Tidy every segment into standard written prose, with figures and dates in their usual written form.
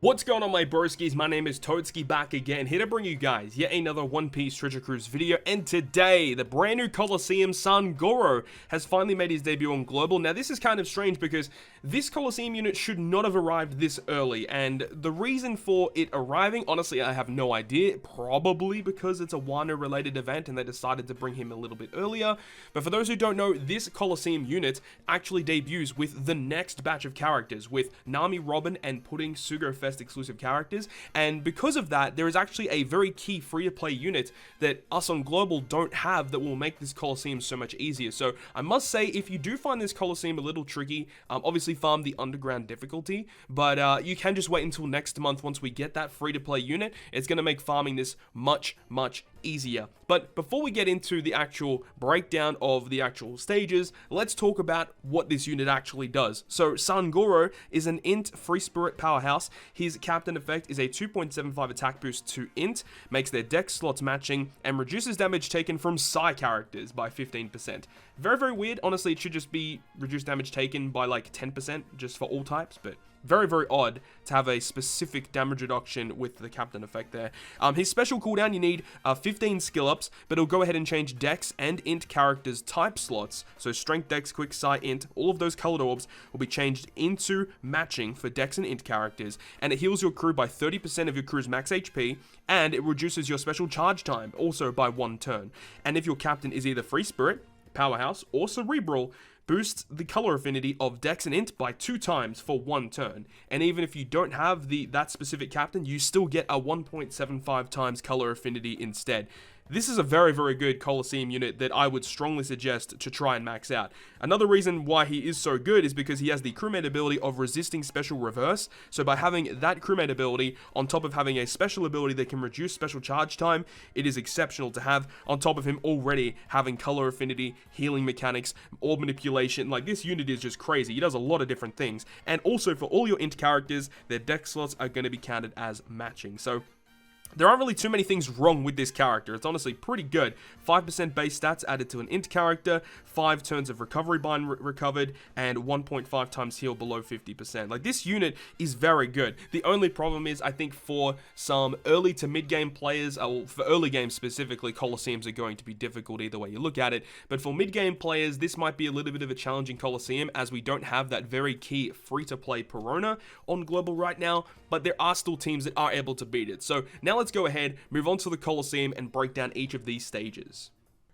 What's going on, my broskies? My name is Totski, back again, here to bring you guys yet another One Piece Treasure Cruise video. And today, the brand new COLISEUM Sangoro has finally made his debut on Global. Now, this is kind of strange because this COLISEUM unit should not have arrived this early, and the reason for it arriving, honestly, I have no idea. Probably because it's a Wano-related event and they decided to bring him a little bit earlier. But for those who don't know, this COLISEUM unit actually debuts with the next batch of characters, with Nami, Robin, and Pudding Sugo Fest exclusive characters. And because of that, there is actually a very key free-to-play unit that us on Global don't have that will make this COLISEUM so much easier. So I must say, if you do find this COLISEUM a little tricky, obviously farm the underground difficulty, but you can just wait until next month. Once we get that free-to-play unit, it's going to make farming this much easier. But before we get into the actual breakdown of the actual stages, let's talk about what this unit actually does. So Sangoro is an INT free spirit powerhouse. His captain effect is a 2.75 attack boost to INT, makes their deck slots matching, and reduces damage taken from Psy characters by 15%. Very weird. Honestly, it should just be reduced damage taken by like 10% just for all types, but very odd to have a specific damage reduction with the captain effect there. His special cooldown, you need 15 skill ups, but it'll go ahead and change Dex and Int characters type slots. So Strength, Dex, Quick, Psi, Int, all of those colored orbs will be changed into matching for Dex and Int characters, and it heals your crew by 30% of your crew's max HP, and it reduces your special charge time also by 1 turn. And if your captain is either Free Spirit, Powerhouse, or Cerebral, boosts the color affinity of Dex and Int by 2 times for 1 turn. And even if you don't have that specific captain, you still get a 1.75 times color affinity instead. This is a very good COLISEUM unit that I would strongly suggest to try and max out. Another reason why he is so good is because he has the crewmate ability of resisting special reverse. So by having that crewmate ability on top of having a special ability that can reduce special charge time, it is exceptional to have on top of him already having color affinity, healing mechanics, orb manipulation. Like, this unit is just crazy. He does a lot of different things. And also for all your INT characters, their deck slots are going to be counted as matching. So there aren't really too many things wrong with this character. It's honestly pretty good. 5% base stats added to an INT character, 5 turns of recovery bind recovered, and 1.5 times heal below 50%. Like, this unit is very good. The only problem is, I think for some early to mid-game players, for early game specifically, COLISEUMs are going to be difficult either way you look at it. But for mid-game players, this might be a little bit of a challenging COLISEUM, as we don't have that very key free-to-play Perona on Global right now, but there are still teams that are able to beat it. So now let's go ahead, move on to the COLISEUM, and break down each of these stages.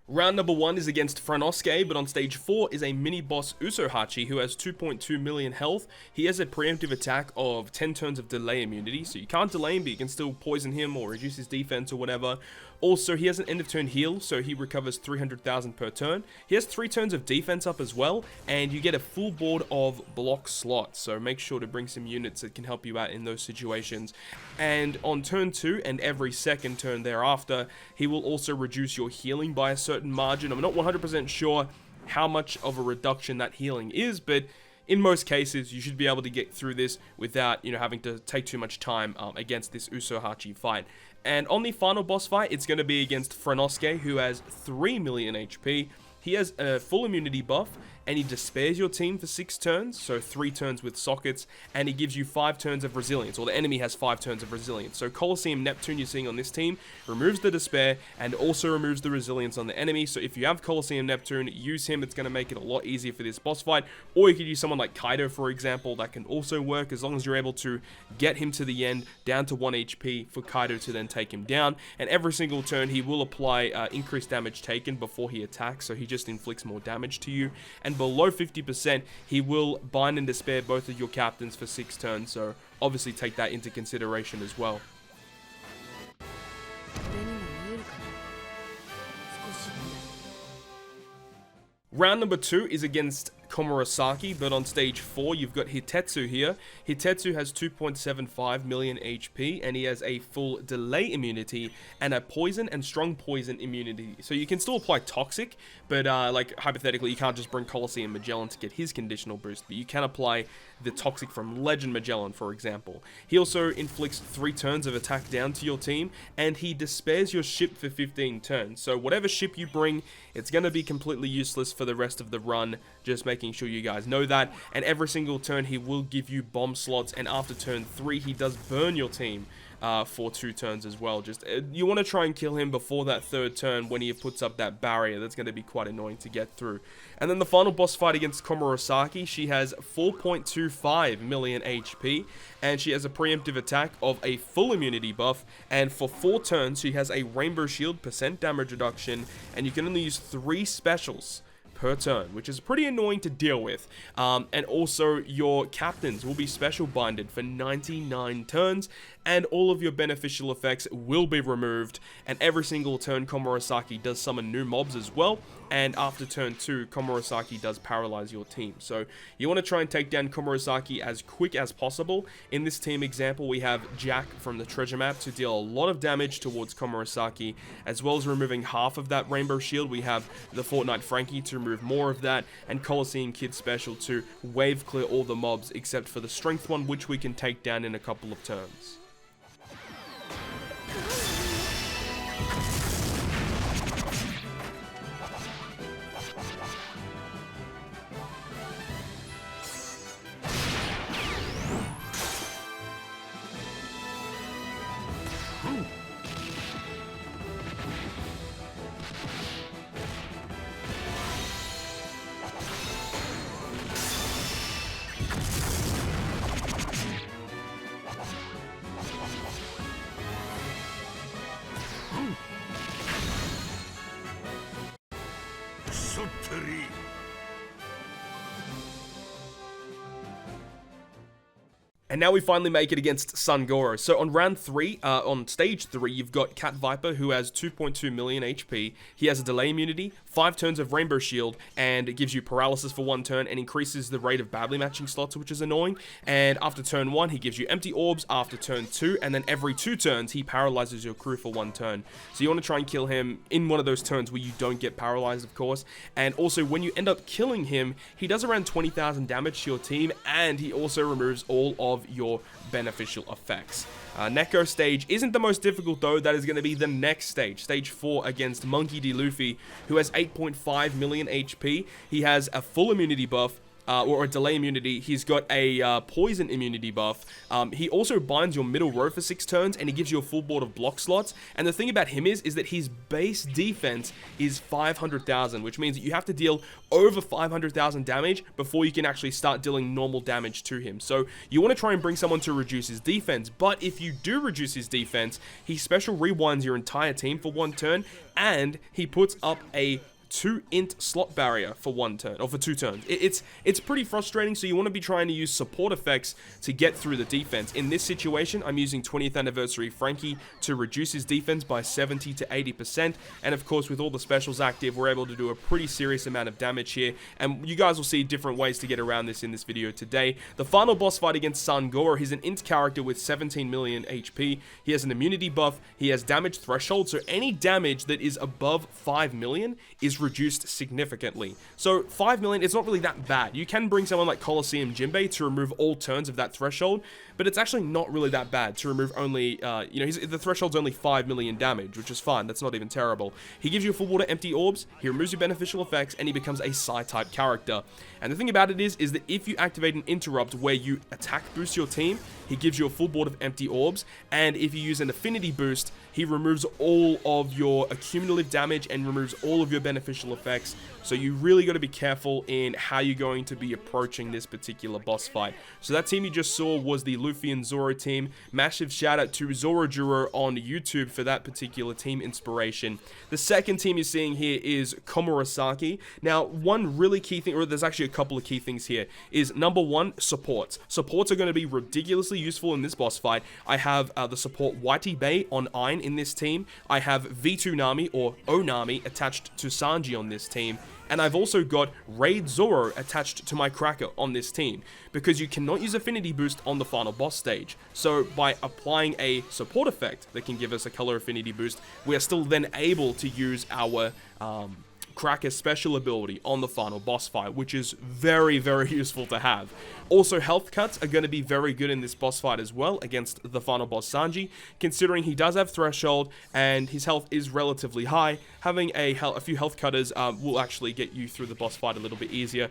Round number 1 is against Franosuke, but on stage 4 is a mini-boss Hachi who has 2.2 million health. He has a preemptive attack of 10 turns of delay immunity, so you can't delay him, but you can still poison him or reduce his defense or whatever. Also, he has an end of turn heal, so he recovers 300,000 per turn. He has 3 turns of defense up as well, and you get a full board of block slots, so make sure to bring some units that can help you out in those situations. And on turn 2 and every second turn thereafter, he will also reduce your healing by a certain margin. I'm not 100% sure how much of a reduction that healing is, but in most cases, you should be able to get through this without, having to take too much time against this Hachi fight. And on the final boss fight, it's going to be against Franosuke, who has 3 million HP. He has a full immunity buff, and he despairs your team for 6 turns, so 3 turns with sockets, and he gives you 5 turns of resilience, or the enemy has 5 turns of resilience. So COLISEUM Neptune you're seeing on this team removes the despair, and also removes the resilience on the enemy. So if you have COLISEUM Neptune, use him. It's going to make it a lot easier for this boss fight. Or you could use someone like Kaido, for example. That can also work, as long as you're able to get him to the end, down to 1 HP, for Kaido to then take him down. And every single turn, he will apply increased damage taken before he attacks, so he just inflicts more damage to you. And below 50%, he will bind and despair both of your captains for 6 turns, so obviously take that into consideration as well. Round number 2 is against Komurasaki, but on stage 4 you've got Hitetsu here. Hitetsu has 2.75 million HP, and he has a full delay immunity and a poison and strong poison immunity. So you can still apply toxic, but like hypothetically you can't just bring COLISEUM Magellan to get his conditional boost, but you can apply the toxic from Legend Magellan, for example. He also inflicts 3 turns of attack down to your team, and he despairs your ship for 15 turns. So whatever ship you bring, it's going to be completely useless for the rest of the run. Just make making sure you guys know that. And every single turn he will give you bomb slots, and after turn 3 he does burn your team for 2 turns as well. Just you want to try and kill him before that 3rd turn when he puts up that barrier. That's going to be quite annoying to get through. And then the final boss fight against Komurasaki, she has 4.25 million HP, and she has a preemptive attack of a full immunity buff, and for 4 turns she has a rainbow shield, % damage reduction, and you can only use 3 specials per turn, which is pretty annoying to deal with. And also your captains will be special binded for 99 turns, and all of your beneficial effects will be removed, and every single turn Komurasaki does summon new mobs as well, and after turn 2 Komurasaki does paralyze your team. So you want to try and take down Komurasaki as quick as possible. In this team example we have Jack from the treasure map to deal a lot of damage towards Komurasaki, as well as removing half of that rainbow shield. We have the Fortnite Franky to remove more of that, and Coliseum Kid special to wave clear all the mobs except for the strength one, which we can take down in a couple of turns. And now we finally make it against Sangoro. So on round 3, on stage 3, you've got Cat Viper, who has 2.2 million HP. He has a delay immunity, 5 turns of Rainbow Shield, and it gives you paralysis for 1 turn and increases the rate of badly matching slots, which is annoying. And after turn 1, he gives you empty orbs after turn 2, and then every 2 turns, he paralyzes your crew for 1 turn. So you want to try and kill him in one of those turns where you don't get paralyzed, of course. And also, when you end up killing him, he does around 20,000 damage to your team, and he also removes all of your beneficial effects. Neko stage isn't the most difficult though. That is going to be the next stage, stage 4, against Monkey D. Luffy, who has 8.5 million HP. He has a full immunity buff, or a delay immunity. He's got a poison immunity buff. He also binds your middle row for 6 turns, and he gives you a full board of block slots. And the thing about him is that his base defense is 500,000, which means that you have to deal over 500,000 damage before you can actually start dealing normal damage to him. So you want to try and bring someone to reduce his defense, but if you do reduce his defense, he special rewinds your entire team for 1 turn, and he puts up a 2 int slot barrier for 1 turn, or for 2 turns. It's pretty frustrating, so you want to be trying to use support effects to get through the defense. In this situation, I'm using 20th anniversary Franky to reduce his defense by 70 to 80%, and of course with all the specials active, we're able to do a pretty serious amount of damage here, and you guys will see different ways to get around this in this video today. The final boss fight against Sangoro, he's an int character with 17 million HP, he has an immunity buff, he has damage threshold, so any damage that is above 5 million is reduced significantly. So 5 million, it's not really that bad. You can bring someone like COLISEUM Jinbe to remove all turns of that threshold, but it's actually not really that bad to remove only, the threshold's only 5 million damage, which is fine. That's not even terrible. He gives you a full board of empty orbs, he removes your beneficial effects, and he becomes a Psi-type character. And the thing about it is that if you activate an interrupt where you attack boost your team, he gives you a full board of empty orbs, and if you use an affinity boost, he removes all of your accumulative damage and removes all of your beneficial effects. So you really got to be careful in how you're going to be approaching this particular boss fight. So that team you just saw was the Luffy and Zoro team. Massive shout out to Zorojuro on YouTube for that particular team inspiration. The second team you're seeing here is Komurasaki. Now, one really key thing, or there's actually a couple of key things here, is number 1, supports. Supports are going to be ridiculously useful in this boss fight. I have the support Whitey Bay on Iron in this team. I have V2 Nami, or Onami, attached to Sanji on this team. And I've also got Raid Zoro attached to my Cracker on this team, because you cannot use Affinity Boost on the final boss stage. So by applying a support effect that can give us a color Affinity Boost, we are still then able to use our Cracker's special ability on the final boss fight, which is very, very useful to have. Also, health cuts are going to be very good in this boss fight as well against the final boss Sanji, considering he does have threshold and his health is relatively high. Having a few health cutters will actually get you through the boss fight a little bit easier.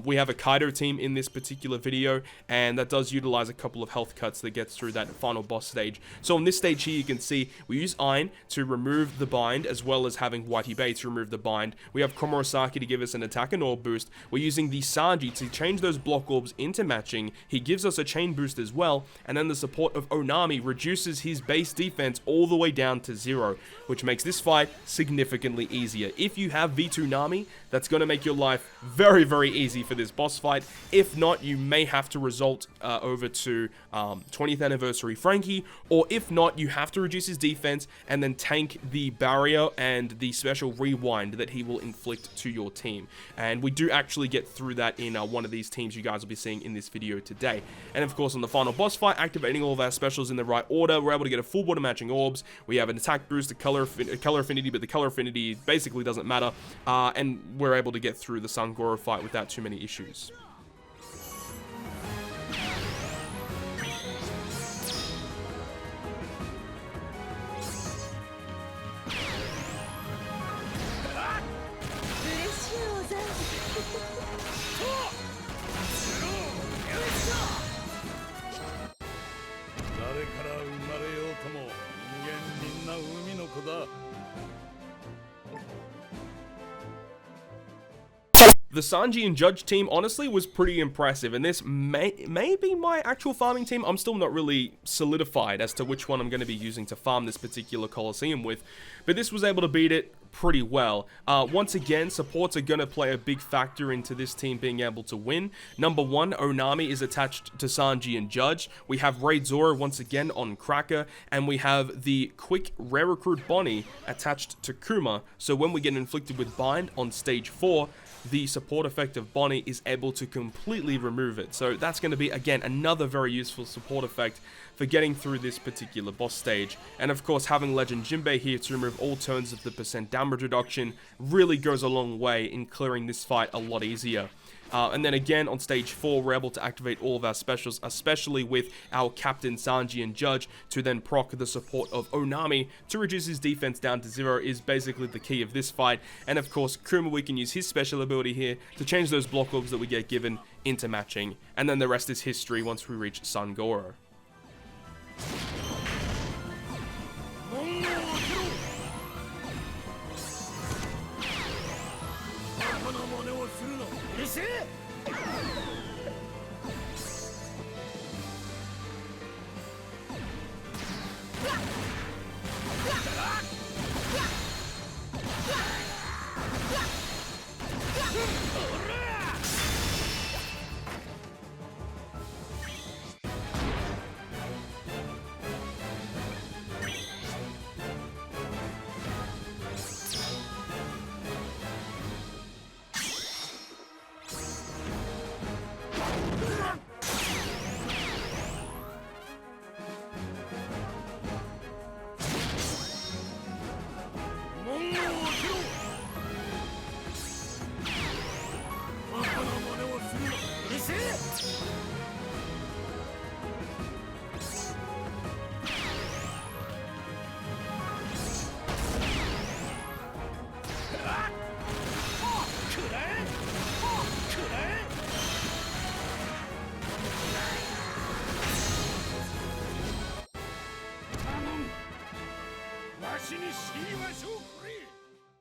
We have a Kaido team in this particular video, and that does utilize a couple of health cuts that gets through that final boss stage. So on this stage here, you can see we use Iron to remove the bind, as well as having Whitey Bay to remove the bind. We have Komurasaki to give us an attack and orb boost. We're using the Sanji to change those block orbs into matching. He gives us a chain boost as well, and then the support of Onami reduces his base defense all the way down to 0, which makes this fight significantly easier. If you have V2 Nami, that's going to make your life very, very easy for this boss fight. If not, you may have to resort over to 20th anniversary Franky, or if not, you have to reduce his defense and then tank the barrier and the special rewind that he will inflict to your team. And we do actually get through that in one of these teams you guys will be seeing in this video today. And of course, on the final boss fight, activating all of our specials in the right order, we're able to get a full border matching orbs. We have an attack boost, a color affinity, but the color affinity basically doesn't matter, and we're able to get through the Sangoro fight without too many issues. The Sanji and Judge team honestly was pretty impressive, and this may be my actual farming team. I'm still not really solidified as to which one I'm going to be using to farm this particular Coliseum with, but this was able to beat it pretty well. Once again, supports are going to play a big factor into this team being able to win. Number one, Onami is attached to Sanji and Judge. We have Raid Zoro once again on Cracker, and we have the quick rare recruit Bonney attached to Kuma, so when we get inflicted with bind on stage 4, the support effect of Bonney is able to completely remove it. So that's going to be, again, another very useful support effect for getting through this particular boss stage. And of course, having Legend Jinbe here to remove all turns of the % damage reduction really goes a long way in clearing this fight a lot easier. And then again, on stage 4, we're able to activate all of our specials, especially with our Captain Sanji and Judge, to then proc the support of Onami to reduce his defense down to 0 is basically the key of this fight. And of course, Kuma, we can use his special ability here to change those block orbs that we get given into matching. And then the rest is history once we reach Sangoro.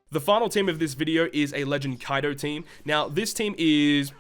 The final team of this video is a Legend Kaido team. Now, this team is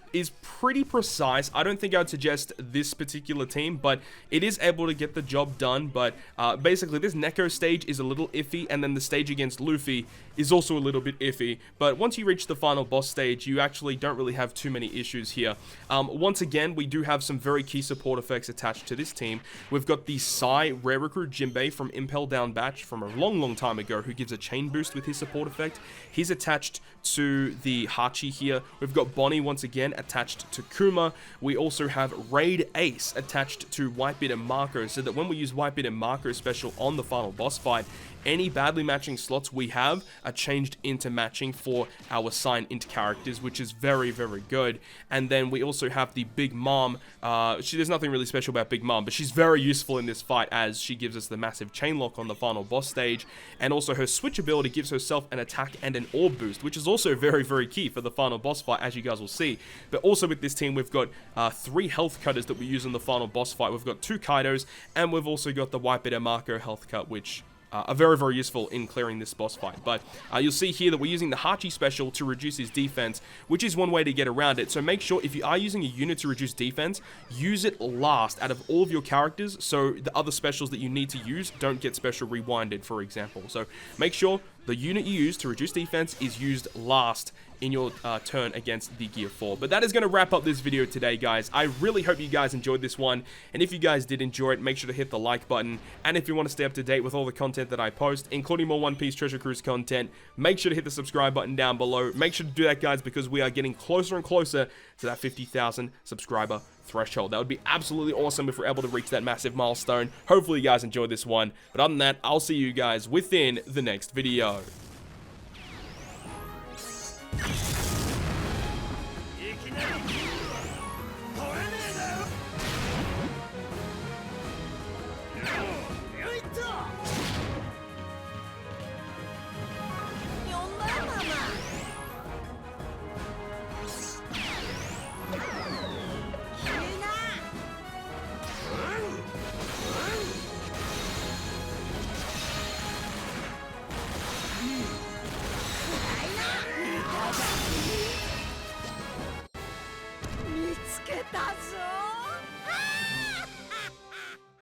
pretty precise. I don't think I'd suggest this particular team, but it is able to get the job done. But basically, this Neko stage is a little iffy, and then the stage against Luffy is also a little bit iffy. But once you reach the final boss stage, you actually don't really have too many issues here. Once again, we do have some very key support effects attached to this team. We've got the Psy Rare Recruit Jinbe from Impel Down Batch from a long time ago, who gives a chain boost with his support effect. He's attached to the Hachi here. We've got Bonney once again attached to Kuma. We also have Raid Ace attached to Whitebeard and Marco, so that when we use Whitebeard and Marco special on the final boss fight, any badly matching slots we have are changed into matching for our sign int characters, which is very, very good. And then we also have the Big Mom. There's nothing really special about Big Mom, but she's very useful in this fight as she gives us the massive chain lock on the final boss stage. And also her switch ability gives herself an attack and an orb boost, which is also very, very key for the final boss fight, as you guys will see. But also with this team, we've got 3 health cutters that we use in the final boss fight. We've got 2 Kaidos, and we've also got the Whitebeard and Marco health cut, which are very, very useful in clearing this boss fight. But you'll see here that we're using the Hachi special to reduce his defense, which is one way to get around it. So make sure if you are using a unit to reduce defense, use it last out of all of your characters, so the other specials that you need to use don't get special rewinded, for example. So make sure the unit you use to reduce defense is used last in your turn against the Gear 4. But that is going to wrap up this video today, guys. I really hope you guys enjoyed this one, and if you guys did enjoy it, make sure to hit the like button. And if you want to stay up to date with all the content that I post, including more One Piece Treasure Cruise content, make sure to hit the subscribe button down below. Make sure to do that, guys, because we are getting closer and closer to that 50,000 subscriber threshold. That would be absolutely awesome if we're able to reach that massive milestone. Hopefully you guys enjoyed this one, but other than that, I'll see you guys within the next video.